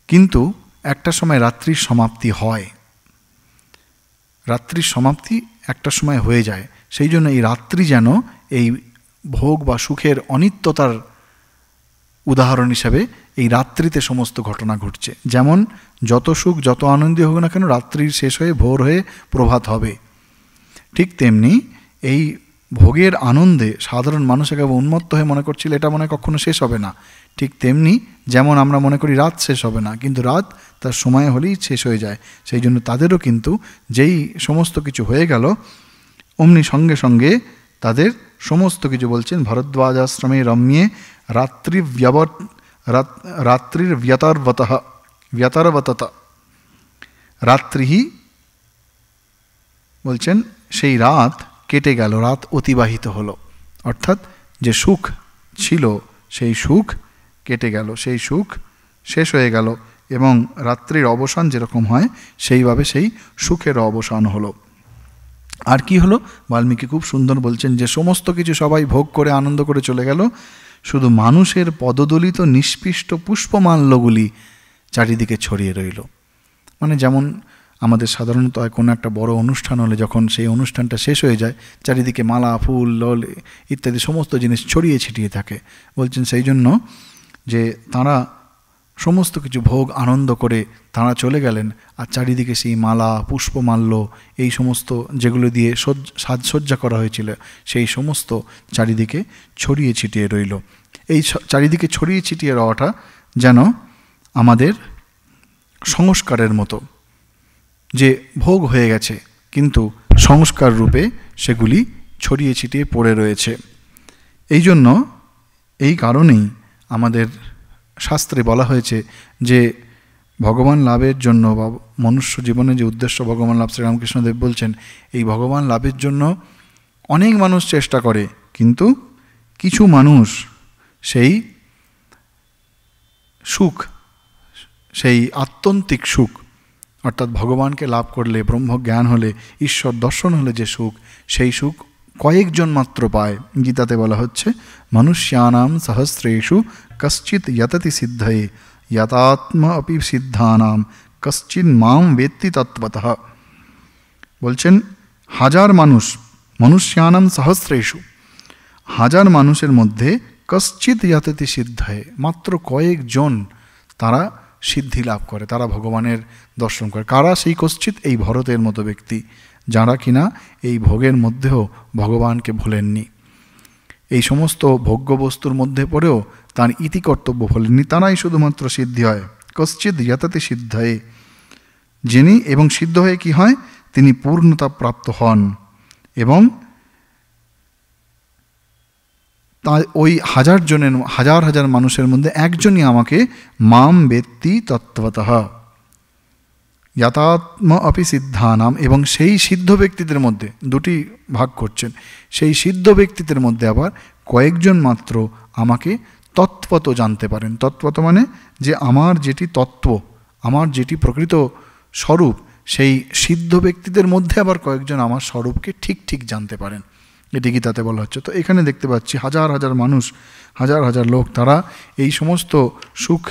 কিন্তু একটা সময় রাত্রির সমাপ্তি হয়, রাত্রির সমাপ্তি একটা সময় হয়ে যায়। সেই জন্য এই রাত্রি যেন এই ভোগ বা সুখের অনিত্যতার উদাহরণ হিসাবে এই রাত্রিতে সমস্ত ঘটনা ঘটছে। যেমন যত সুখ যত আনন্দই হোক না কেন, রাত্রির শেষ হয়ে ভোর হয়ে প্রভাত হবে, ঠিক তেমনি এই ভোগের আনন্দে সাধারণ মানুষ একেবারে উন্মত্ত হয়ে মনে করছিল এটা মনে হয় কখনো শেষ হবে না, ঠিক তেমনি যেমন আমরা মনে করি রাত শেষ হবে না, কিন্তু রাত তার সময় হলেই শেষ হয়ে যায়। সেই জন্য তাদেরও কিন্তু যেই সমস্ত কিছু হয়ে গেল, অমনি সঙ্গে সঙ্গে তাদের সমস্ত কিছু, বলছেন ভরদ্বাজ আশ্রমে রম্যে রাত্রির ব্যতারবততা রাত্রিহি, বলছেন সেই রাত কেটে গেল, রাত অতিবাহিত হলো, অর্থাৎ যে সুখ ছিল সেই সুখ কেটে গেল, সেই সুখ শেষ হয়ে গেল, এবং রাত্রির অবসান যেরকম হয় সেইভাবে সেই সুখের অবসান হলো। আর কি হলো, বাল্মীকি খুব সুন্দর বলছেন যে সমস্ত কিছু সবাই ভোগ করে আনন্দ করে চলে গেল, শুধু মানুষের পদদলিত নিষ্পিষ্ট পুষ্পমাল্যগুলি চারিদিকে ছড়িয়ে রইল। মানে যেমন আমাদের সাধারণত কোনো একটা বড় অনুষ্ঠান হলে যখন সেই অনুষ্ঠানটা শেষ হয়ে যায়, চারিদিকে মালা, ফুল, লল ইত্যাদি সমস্ত জিনিস ছড়িয়ে ছিটিয়ে থাকে। বলছেন সেই জন্য যে তাঁরা সমস্ত কিছু ভোগ আনন্দ করে তাঁরা চলে গেলেন, আর চারিদিকে সেই মালা, পুষ্পমাল্য, এই সমস্ত যেগুলো দিয়ে সাজসজ্জা করা হয়েছিল সেই সমস্ত চারিদিকে ছড়িয়ে ছিটিয়ে রইল। এই চারিদিকে ছড়িয়ে ছিটিয়ে রওয়াটা যেন আমাদের সংস্কারের মতো, যে ভোগ হয়ে গেছে কিন্তু সংস্কার রূপে সেগুলি ছড়িয়ে ছিটিয়ে পড়ে রয়েছে। এই জন্য এই কারণেই আমাদের শাস্ত্রে বলা হয়েছে যে ভগবান লাভের জন্য বা মনুষ্য জীবনে যে উদ্দেশ্য ভগবান লাভ, শ্রীরামকৃষ্ণদেব বলছেন এই ভগবান লাভের জন্য অনেক মানুষ চেষ্টা করে, কিন্তু কিছু মানুষ সেই সুখ, সেই আত্যন্তিক সুখ, অর্থাৎ ভগবানকে লাভ করলে, ব্রহ্মজ্ঞান হলে, ঈশ্বর দর্শন হলে যে সুখ, সেই সুখ কয়েকজন মাত্র পায়। গীতাতে বলা হচ্ছে মনুষ্যানাম সহস্রেষু কশ্চিৎ যততি সিদ্ধয়ে যতাত্ম অপি সিদ্ধানাম কশ্চিৎ মাম বেত্তি তত্ত্বতঃ। বলছেন হাজার মানুষ, মনুষ্যানাম সহস্রেষু, হাজার মানুষের মধ্যে কশ্চিৎ যততি সিদ্ধয়ে, মাত্র কয়েকজন তারা সিদ্ধি লাভ করে, তারা ভগবানের দর্শন করে। কারা সেই কশ্চিৎ? এই ভরতের মতো ব্যক্তি, যারা কিনা এই ভোগের মধ্যেও ভগবানকে ভোলেননি, এই সমস্ত ভোগ্য বস্তুর মধ্যে পড়েও তার ইতি কর্তব্য ভোলেননি, তারাই শুধুমাত্র সিদ্ধি হয়। কশ্চিৎ যততি সিদ্ধয়ে, যিনি এবং সিদ্ধ হয়ে কি হয়, তিনি পূর্ণতা প্রাপ্ত হন, এবং তা ওই হাজার হাজার মানুষের মধ্যে একজনই আমাকে মাম বেত্তি তত্ত্বতঃ যতাত্ম অপি সিদ্ধানাম, এবং সেই সিদ্ধ ব্যক্তিদের মধ্যে দুটি ভাগ করছেন, সেই সিদ্ধ ব্যক্তিদের মধ্যে আবার কয়েকজন মাত্র আমাকে তত্ত্বত জানতে পারেন। তত্ত্বত মানে যে আমার যেটি তত্ত্ব, আমার যেটি প্রকৃত স্বরূপ, সেই সিদ্ধ ব্যক্তিদের মধ্যে আবার কয়েকজন আমার স্বরূপকে ঠিক ঠিক জানতে পারেন, এটি গীতাতে বলা হচ্ছে। তো এখানে দেখতে পাচ্ছি হাজার হাজার মানুষ, হাজার হাজার লোক, তারা এই সমস্ত সুখ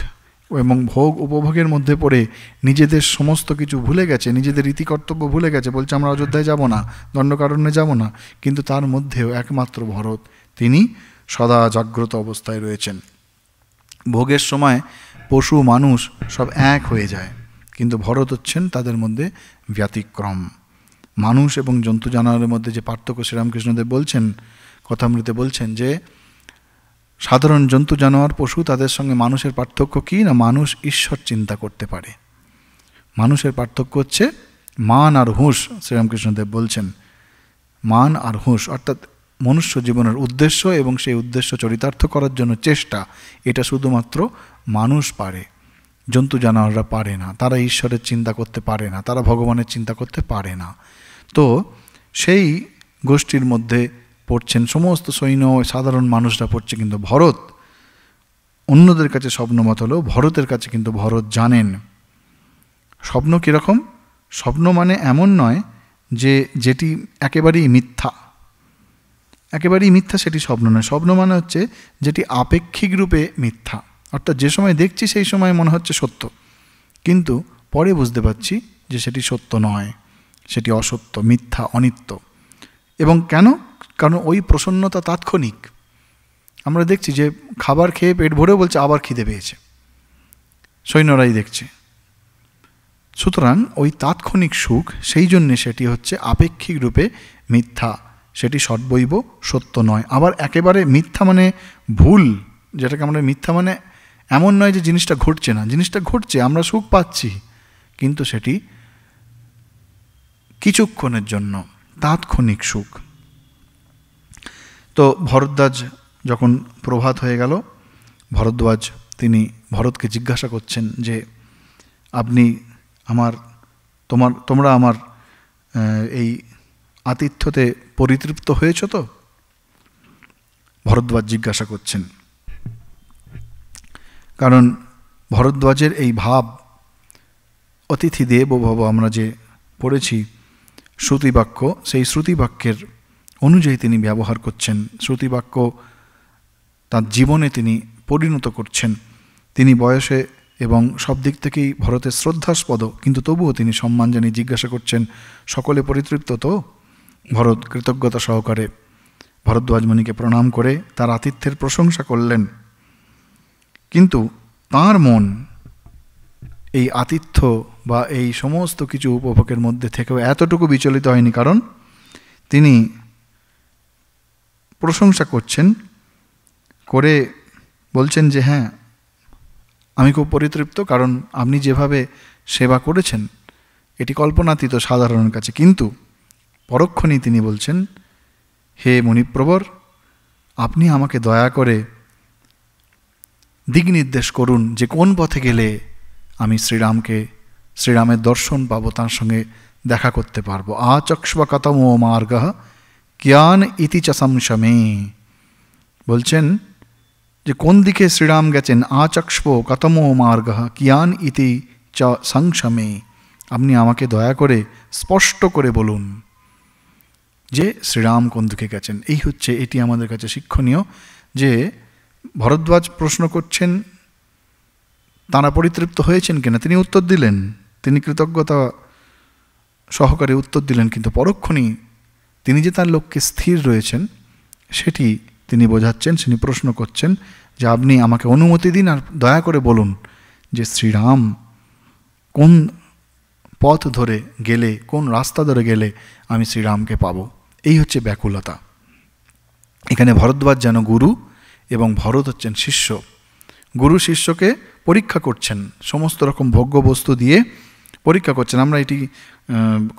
এবং ভোগ উপভোগের মধ্যে পড়ে নিজেদের সমস্ত কিছু ভুলে গেছে, নিজেদের রীতি কর্তব্য ভুলে গেছে, বলছে আমরা অযোধ্যায় যাব না, দণ্ডকারণ্যে যাব না। কিন্তু তার মধ্যেও একমাত্র ভরত, তিনি সদা জাগ্রত অবস্থায় রয়েছেন। ভোগের সময় পশু মানুষ সব এক হয়ে যায়, কিন্তু ভরত হচ্ছেন তাদের মধ্যে ব্যতিক্রম। মানুষ এবং জন্তু জানোয়ারের মধ্যে যে পার্থক্য শ্রীরামকৃষ্ণদেব বলছেন, কথামৃতে বলছেন যে সাধারণ জন্তু জানোয়ার পশু তাদের সঙ্গে মানুষের পার্থক্য কী না, মানুষ ঈশ্বর চিন্তা করতে পারে। মানুষের পার্থক্য হচ্ছে মান আর হুঁশ। শ্রীরামকৃষ্ণদেব বলছেন মান আর হুঁশ, অর্থাৎ মনুষ্য জীবনের উদ্দেশ্য এবং সেই উদ্দেশ্য চরিতার্থ করার জন্য চেষ্টা, এটা শুধুমাত্র মানুষ পারে, জন্তু জানোয়াররা পারে না। তারা ঈশ্বরের চিন্তা করতে পারে না, তারা ভগবানের চিন্তা করতে পারে না। তো সেই গোষ্ঠীর মধ্যে পড়ছেন সমস্ত সৈন্য সাধারণ মানুষরা পড়ছে, কিন্তু ভরত অন্যদের কাছে স্বপ্নমত হলেও ভরতের কাছে কিন্তু ভরত জানেন স্বপ্ন কীরকম। স্বপ্ন মানে এমন নয় যে যেটি একেবারেই মিথ্যা, একেবারেই মিথ্যা সেটি স্বপ্ন নয়। স্বপ্ন মানে হচ্ছে যেটি আপেক্ষিক রূপে মিথ্যা, অর্থাৎ যে সময় দেখছি সেই সময় মনে হচ্ছে সত্য, কিন্তু পরে বুঝতে পারছি যে সেটি সত্য নয়, সেটি অসত্য, মিথ্যা, অনিত্য। এবং কেন? কারণ ওই প্রসন্নতা তাৎক্ষণিক। আমরা দেখছি যে খাবার খেয়ে পেট ভরেও বলছে আবার খিদে পেয়েছে, সৈন্যরাই দেখছে। সুতরাং ওই তাৎক্ষণিক সুখ, সেই জন্যে সেটি হচ্ছে আপেক্ষিক রূপে মিথ্যা, সেটি সর্বৈব সত্য নয়। আবার একেবারে মিথ্যা মানে ভুল, যেটাকে আমরা মিথ্যা মানে এমন নয় যে জিনিসটা ঘটছে না, জিনিসটা ঘটছে, আমরা সুখ পাচ্ছি, কিন্তু সেটি কিছুক্ষণের জন্য, তাৎক্ষণিক সুখ। তো ভরদ্বাজ যখন প্রভাত হয়ে গেল, ভরদ্বাজ তিনি ভরতকে জিজ্ঞাসা করছেন যে আপনি তোমরা আমার এই আতিথ্যতে পরিতৃপ্ত হয়েছ তো? ভরদ্বাজ জিজ্ঞাসা করছেন, কারণ ভরদ্বাজের এই ভাব, অতিথি দেব ভব আমরা যে পড়েছি শ্রুতিবাক্য, সেই শ্রুতিবাক্যের অনুযায়ী তিনি ব্যবহার করছেন, শ্রুতিবাক্য তার জীবনে তিনি পরিণত করছেন। তিনি বয়সে এবং সব দিক থেকেই ভরতের শ্রদ্ধাস্পদ, কিন্তু তবুও তিনি সম্মান জানিয়ে জিজ্ঞাসা করছেন সকলে পরিতৃপ্ত তো? ভরত কৃতজ্ঞতা সহকারে ভরদ্বাজ মুনিকে প্রণাম করে তার আতিথ্যের প্রশংসা করলেন, কিন্তু তার মন এই আতিথ্য বা এই সমস্ত কিছু উপভোগের মধ্যে থেকেও এতটুকু বিচলিত হয়নি, কারণ তিনি প্রশংসা করছেন, করে বলছেন যে হ্যাঁ আমি খুব পরিতৃপ্ত, কারণ আপনি যেভাবে সেবা করেছেন এটি কল্পনাতীত সাধারণের কাছে। কিন্তু পরক্ষণেই তিনি বলছেন, হে মুনিপ্রবর, আপনি আমাকে দয়া করে দিক নির্দেশ করুন যে কোন পথে গেলে আমি শ্রীরামের দর্শন পাবো, তার সঙ্গে দেখা করতে পারবো। আচক্ষ্ব কতমো মার্গঃ কিয়ান ইতি চ সংশমে। বলছেন যে কোন দিকে শ্রীরাম গেছেন, আচক্ষ্ব কতমো মার্গঃ কিয়ান ইতি চ সংশমে। আপনি আমাকে দয়া করে স্পষ্ট করে বলুন যে শ্রীরাম কোন দিকে গেছেন। এটি আমাদের কাছে শিক্ষণীয় যে ভরদ্বাজ প্রশ্ন করছেন তাঁরা পরিতৃপ্ত হয়েছেন কিনা, তিনি উত্তর দিলেন, তিনি কৃতজ্ঞতা সহকারে উত্তর দিলেন, কিন্তু পরক্ষণেই তিনি যে তার লক্ষ্যে স্থির রয়েছেন সেটি তিনি বোঝাচ্ছেন। তিনি প্রশ্ন করছেন যে আপনি আমাকে অনুমতি দিন আর দয়া করে বলুন যে শ্রীরাম কোন পথ ধরে গেলে, কোন রাস্তা ধরে গেলে আমি শ্রীরামকে পাবো। এই হচ্ছে ব্যাকুলতা। এখানে ভরদ্বাজ যেন গুরু এবং ভরত হচ্ছেন শিষ্য। গুরু শিষ্যকে পরীক্ষা করছেন, সমস্ত রকম ভোগ্য বস্তু দিয়ে পরীক্ষা করছেন। আমরা এটি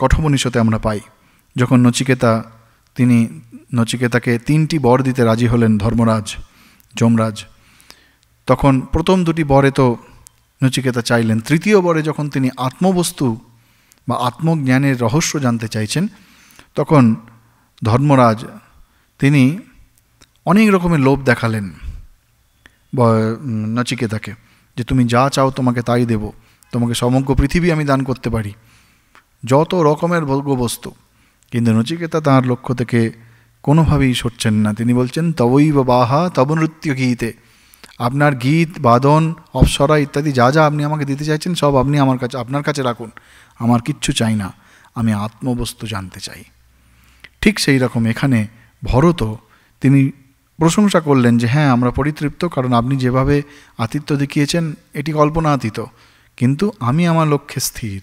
কঠোপনিষতে আমরা পাই, যখন নচিকেতাকে 3টি বর দিতে রাজি হলেন ধর্মরাজ যমরাজ, তখন প্রথম 2টি বরে তো নচিকেতা চাইলেন, তৃতীয় বরে যখন তিনি আত্মবস্তু বা আত্মজ্ঞানের রহস্য জানতে চাইছেন, তখন ধর্মরাজ তিনি অনেক রকমের লোভ দেখালেন নচিকেতাকে, যে তুমি যা চাও তোমাকে তাই দেব, তোমাকে সমগ্র পৃথিবী আমি দান করতে পারি, যত রকমের ভোগ্যবস্তু। কিন্তু নচিকেতা তাঁর লক্ষ্য থেকে কোনোভাবেই সরছেন না। তিনি বলছেন তবৈব বাহা তব নৃত্য গীতে, আপনার গীত বাদন অপ্সরা ইত্যাদি যা যা আপনি আমাকে দিতে চাইছেন সব আপনি আপনার কাছে রাখুন, আমার কিচ্ছু চাই না, আমি আত্মবস্তু জানতে চাই। ঠিক সেই রকম এখানে ভরত তিনি প্রশংসা করলেন যে হ্যাঁ আমরা পরিতৃপ্ত, কারণ আপনি যেভাবে আতিথ্য দেখিয়েছেন এটি কল্পনাতীত, কিন্তু আমি আমার লক্ষ্যে স্থির।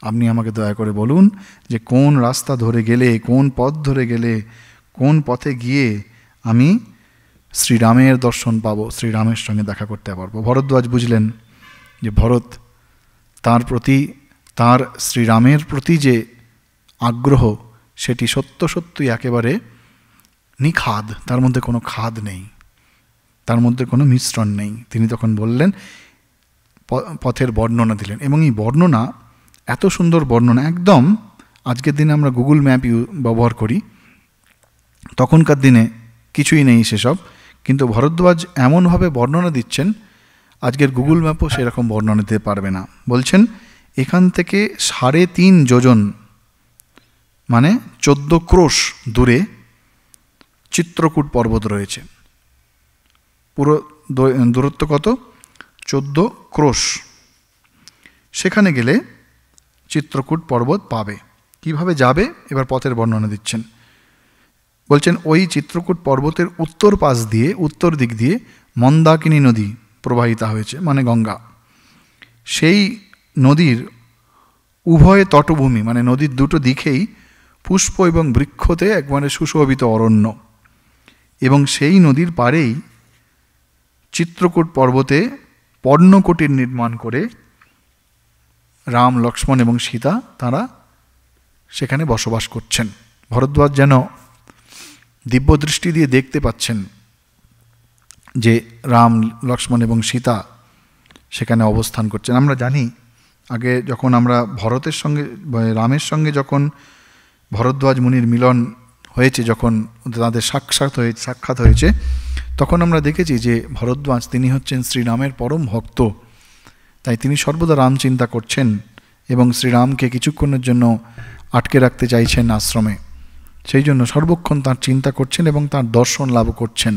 আপনি আমাকে দয়া করে বলুন যে কোন রাস্তা ধরে গেলে, কোন পথ ধরে গেলে, কোন পথে গিয়ে আমি শ্রীরামের দর্শন পাবো, শ্রীরামের সঙ্গে দেখা করতে পারবো। ভরদ্বাজ বুঝলেন যে ভরত তার শ্রীরামের প্রতি যে আগ্রহ সেটি সত্যই একেবারে নিখাদ, তার মধ্যে কোনো খাদ নেই, তার মধ্যে কোনো মিশ্রণ নেই। তিনি তখন বললেন, পথের বর্ণনা দিলেন, এবং এই বর্ণনা এত সুন্দর বর্ণনা, একদম আজকের দিনে আমরা গুগল ম্যাপ ব্যবহার করি, তখনকার দিনে কিছুই নেই সেসব, কিন্তু ভরদ্বাজ এমনভাবে বর্ণনা দিচ্ছেন আজকের গুগল ম্যাপও সেরকম বর্ণনা দিতে পারবে না। বলছেন এখান থেকে 3.5 যোজন মানে 14 ক্রোশ দূরে চিত্রকূট পর্বত রয়েছে। পুরো দূরত্ব কত? 14 ক্রোশ। সেখানে গেলে চিত্রকূট পর্বত পাবে। কিভাবে যাবে এবার পথের বর্ণনা দিচ্ছেন। বলছেন ওই চিত্রকূট পর্বতের উত্তর দিক দিয়ে মন্দাকিনী নদী প্রবাহিতা হয়েছে, মানে গঙ্গা। সেই নদীর উভয় তটভূমি, মানে নদীর দুটো দিকেই পুষ্প এবং বৃক্ষতে একবারে সুশোভিত অরণ্য, এবং সেই নদীর পাড়েই চিত্রকূট পর্বতে পর্ণকুটির নির্মাণ করে রাম, লক্ষ্মণ এবং সীতা তারা সেখানে বসবাস করছেন। ভরদ্বাজ যেন দিব্য দৃষ্টি দিয়ে দেখতে পাচ্ছেন যে রাম, লক্ষ্মণ এবং সীতা সেখানে অবস্থান করছেন। আমরা জানি আগে যখন আমরা রামের সঙ্গে যখন ভরদ্বাজ মুনির মিলন হয়েছে, যখন তাদের সাক্ষাৎ হয়েছে, তখন আমরা দেখেছি যে ভরদ্বাজ তিনি হচ্ছেন শ্রীরামের পরম ভক্ত, তাই তিনি সর্বদা রাম চিন্তা করছেন এবং শ্রীরামকে কিছুক্ষণের জন্য আটকে রাখতে চাইছেন আশ্রমে। সেই জন্য সর্বক্ষণ তার চিন্তা করছেন এবং তার দর্শন লাভ করছেন।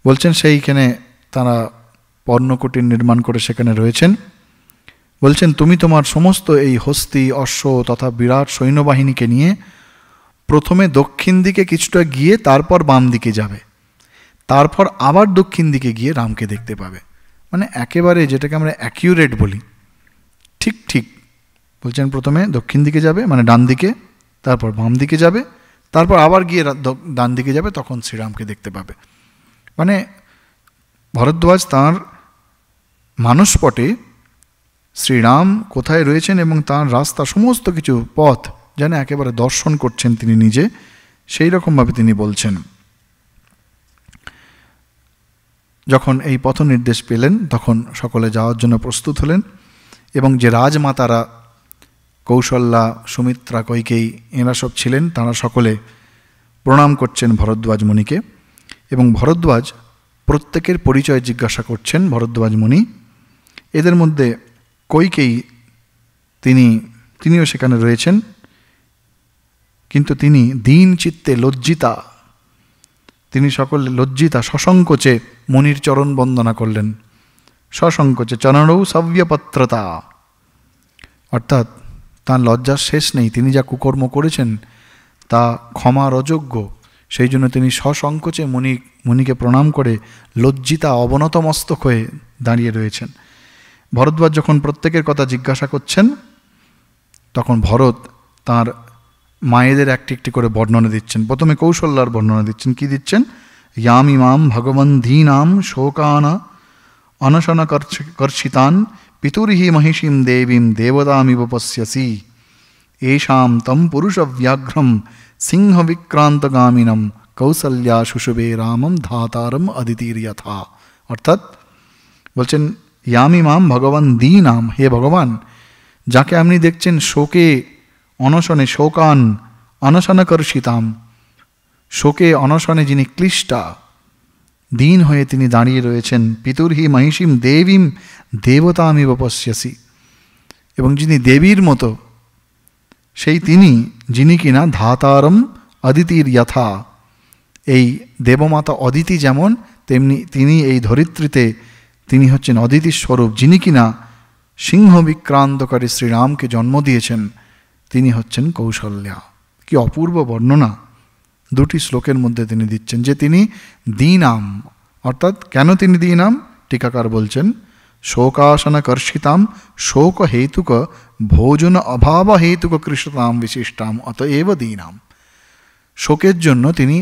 বলছেন সেইখানে তারা পর্ণকুটির নির্মাণ করে সেখানে রয়েছেন। বলছেন তুমি তোমার সমস্ত এই হস্তি, অশ্ব তথা বিরাট সৈন্যবাহিনীকে নিয়ে প্রথমে দক্ষিণ দিকে কিছুটা গিয়ে তারপর বাম দিকে যাবে, তারপর আবার দক্ষিণ দিকে গিয়ে রামকে দেখতে পাবে। মানে একেবারে যেটাকে আমরা অ্যাকিউরেট বলি, ঠিক। বলছেন প্রথমে দক্ষিণ দিকে যাবে মানে ডান দিকে, তারপর বাম দিকে যাবে, তারপর আবার গিয়ে ডান দিকে যাবে, তখন শ্রীরামকে দেখতে পাবে। মানে ভরদ্বাজ তাঁর মানসপটে শ্রীরাম কোথায় রয়েছেন এবং তাঁর রাস্তা সমস্ত কিছু পথ যেন একেবারে দর্শন করছেন তিনি নিজে, সেই রকমভাবে তিনি বলছেন। যখন এই পথ নির্দেশ পেলেন তখন সকলে যাওয়ার জন্য প্রস্তুত হলেন, এবং যে রাজমাতারা কৌশল্যা, সুমিত্রা, কৈকেয়ী এরা সব ছিলেন, তারা সকলে প্রণাম করছেন ভরদ্বাজ মুনিকে, এবং ভরদ্বাজ প্রত্যেকের পরিচয় জিজ্ঞাসা করছেন ভরদ্বাজ মুনি। এদের মধ্যে কৈকেয়ী তিনিও সেখানে রয়েছেন, কিন্তু তিনি দীন চিত্তে লজ্জিতা, তিনি সকলে লজ্জিতা, সসংকোচে মুনির চরণ বন্দনা করলেন। সসংকোচে চরণৌ সব্যপত্রতা, অর্থাৎ তার লজ্জার শেষ নেই, তিনি যা কুকর্ম করেছেন তা ক্ষমার অযোগ্য, সেই জন্য তিনি সসংকোচে মুনিকে প্রণাম করে লজ্জিতা অবনত মস্তক হয়ে দাঁড়িয়ে রয়েছেন। ভরদ্বাজ যখন প্রত্যেকের কথা জিজ্ঞাসা করছেন তখন ভরত তার মায়েদের একটি করে বর্ণনা দিচ্ছেন। প্রথমে কৌশল্যার বর্ণনা দিচ্ছেন। কি দিচ্ছেন? ইয়ামিমাম ভগবন্ধীনাম শোকানা অনশন কর্ষিতান পিতুরিহি মহিষীম দেবীম দেবতামিব পশ্যসি এষাম তম পুরুষ ব্যাঘ্রম সিংহ বিক্রান্তগামিনম কৌশল্যা শুশুবে রামম ধাতারম অদিতির যথা। অর্থাৎ বলছেন ইয়ামিমাম ভগবান দীনাম, হে ভগবান যাকে আপনি দেখছেন শোকে অনশনে, শোকান অনশনকর্ষিতাম, শোকে অনশনে যিনি ক্লিষ্টা, দীন হয়ে তিনি দাঁড়িয়ে রয়েছেন। পিতুর্হি মহিষীম দেবীম দেবতামিব পশ্যসি, এবং যিনি দেবীর মতো সেই তিনি, যিনি কিনা ধাতারম অদিতির যথা, এই দেবমাতা অদিতি যেমন তেমনি তিনি এই ধরিত্রীতে তিনি হচ্ছেন অদিতির স্বরূপ, যিনি কিনা সিংহ বিক্রান্তকারী শ্রীরামকে জন্ম দিয়েছেন, তিনি হচ্ছেন কৌশল্যা। কি অপূর্ব বর্ণনা দুটি শ্লোকের মধ্যে তিনি দিচ্ছেন, যে তিনি দীনাম, অর্থাৎ কেন তিনি দীনাম, টিকাকার বলছেন শোকাসন কর্ষিতাম শোক হেতুক ভোজন অভাব হেতুক কৃষ্ণতাম বিশিষ্টাম অতএব দীনাম। শোকের জন্য তিনি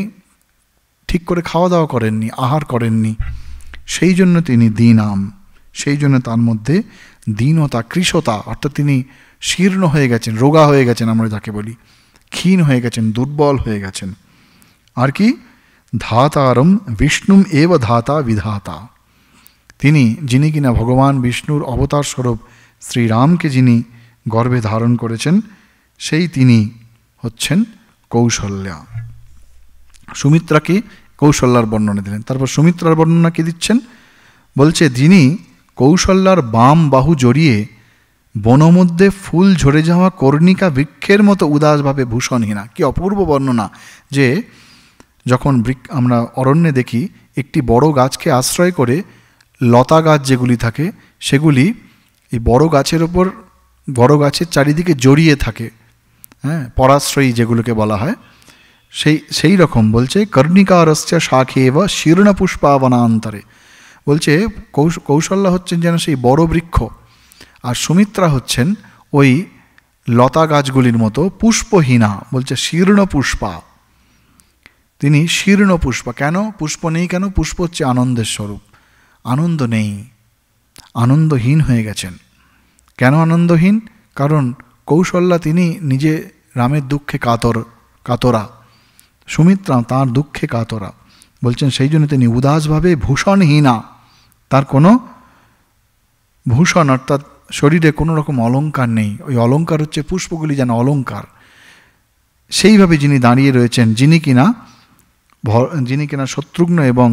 ঠিক করে খাওয়া দাওয়া করেননি, আহার করেননি, সেই জন্য তিনি দীনাম, সেই জন্য তার মধ্যে দীনতা, কৃশতা, অর্থাৎ তিনি শীর্ণ হয়ে গেছেন, রোগা হয়ে গেছেন, আমরা যাকে বলি ক্ষীণ হয়ে গেছেন, দুর্বল হয়ে গেছেন। আর কি ধাতারম বিষ্ণুম এব ধাতা বিধাতা, তিনি যিনি কিনা ভগবান বিষ্ণুর অবতার স্বরূপ শ্রীরামকে যিনি গর্ভে ধারণ করেছেন, সেই তিনি হচ্ছেন কৌশল্যা। সুমিত্রাকে কৌশল্যার বর্ণনা দিলেন। তারপর সুমিত্রার বর্ণনা কি দিচ্ছেন, বলছে যিনি কৌশল্যার বাম বাহু জড়িয়ে বনমধ্যে ফুল ঝরে যাওয়া কর্ণিকা বৃক্ষের মতো উদাসভাবে ভূষণহীনা। কি অপূর্ব বর্ণনা, যে যখন আমরা অরণ্যে দেখি একটি বড় গাছকে আশ্রয় করে লতা গাছ যেগুলি থাকে সেগুলি এই বড় গাছের ওপর, বড় গাছের চারিদিকে জড়িয়ে থাকে, হ্যাঁ, পরাশ্রয়ী যেগুলোকে বলা হয়, সেই রকম বলছে কর্ণিকারস্য শাখেব শীর্ণ পুষ্পাবনান্তরে, বলছে কৌশল্যা হচ্ছেন যেন সেই বড় বৃক্ষ, আর সুমিত্রা হচ্ছেন ওই লতা গাছগুলির মতো পুষ্পহীনা, বলছে শীর্ণ পুষ্পা, তিনি শীর্ণ পুষ্পা। কেন পুষ্প নেই, কেন পুষ্প হচ্ছে আনন্দের স্বরূপ, আনন্দ নেই, আনন্দহীন হয়ে গেছেন। কেন আনন্দহীন, কারণ কৌশল্যা তিনি নিজে রামের দুঃখে কাতরা, সুমিত্রা তাঁর দুঃখে কাতরা, বলছেন সেই জন্য তিনি উদাসভাবে ভূষণহীনা, তার কোনো ভূষণ অর্থাৎ শরীরে কোনো রকম অলঙ্কার নেই, ওই অলঙ্কার হচ্ছে পুষ্পগুলি যেন অলঙ্কার, সেইভাবে যিনি দাঁড়িয়ে রয়েছেন, যিনি কিনা শত্রুঘ্ন এবং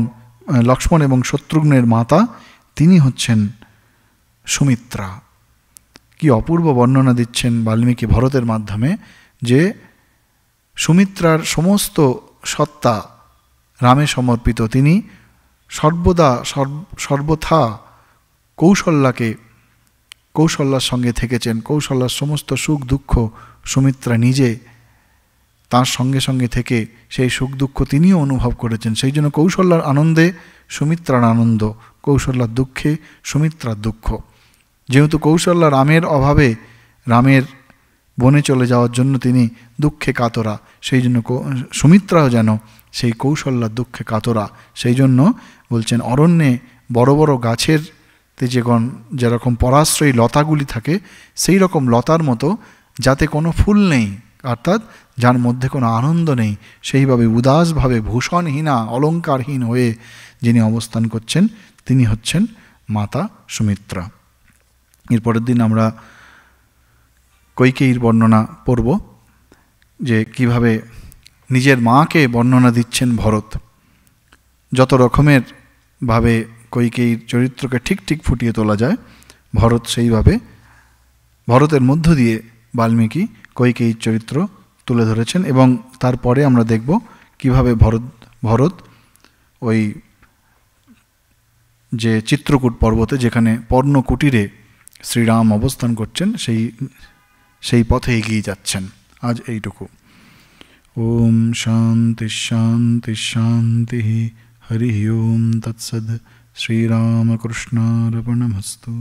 লক্ষ্মণ এবং শত্রুঘ্নের মাতা, তিনি হচ্ছেন সুমিত্রা। কি অপূর্ব বর্ণনা দিচ্ছেন বাল্মীকি ভরতের মাধ্যমে, যে সুমিত্রার সমস্ত সত্তা রামে সমর্পিত, তিনি সর্বথা কৌশল্যার সঙ্গে থেকেছেন, কৌশল্যার সমস্ত সুখ দুঃখ সুমিত্রা নিজে তার সঙ্গে সঙ্গে থেকে সেই সুখ দুঃখ তিনিও অনুভব করেছেন। সেই জন্য কৌশল্যার আনন্দে সুমিত্রার আনন্দ, কৌশল্যার দুঃখে সুমিত্রার দুঃখ। যেহেতু কৌশল্যা রামের অভাবে, রামের বনে চলে যাওয়ার জন্য তিনি দুঃখে কাতরা, সেই জন্য সুমিত্রাও যেন সেই কৌশল্যার দুঃখে কাতরা। সেই জন্য বলছেন অরণ্যে বড় বড় গাছের যেরকম পরাশ্রয়ী লতাগুলি থাকে, সেই রকম লতার মতো, যাতে কোনো ফুল নেই, অর্থাৎ যার মধ্যে কোনো আনন্দ নেই, সেইভাবে উদাসভাবে ভূষণহীনা, অলঙ্কারহীন হয়ে যিনি অবস্থান করছেন, তিনি হচ্ছেন মাতা সুমিত্রা। এরপরের দিন আমরা কৈকেয়ীর বর্ণনা পড়ব, যে কিভাবে নিজের মাকে বর্ণনা দিচ্ছেন ভরত। যত রকমের ভাবে কৈকেয়ীর চরিত্রকে ঠিক ঠিক ফুটিয়ে তোলা যায়, ভরত সেইভাবে, ভরতের মধ্য দিয়ে বাল্মীকি কৈকেয়ীর চরিত্র তুলে ধরেছেন। এবং তারপরে আমরা দেখব কিভাবে ভরত ওই যে চিত্রকূট পর্বতে, যেখানে পর্ণকুটিরে শ্রীরাম অবস্থান করছেন, সেই পথে এগিয়ে যাচ্ছেন। আজ এইটুকু। ওম শান্তি শান্তি শান্তি। হরি ওম তৎসদ। শ্রীরামকৃষ্ণার্পণমস্তু।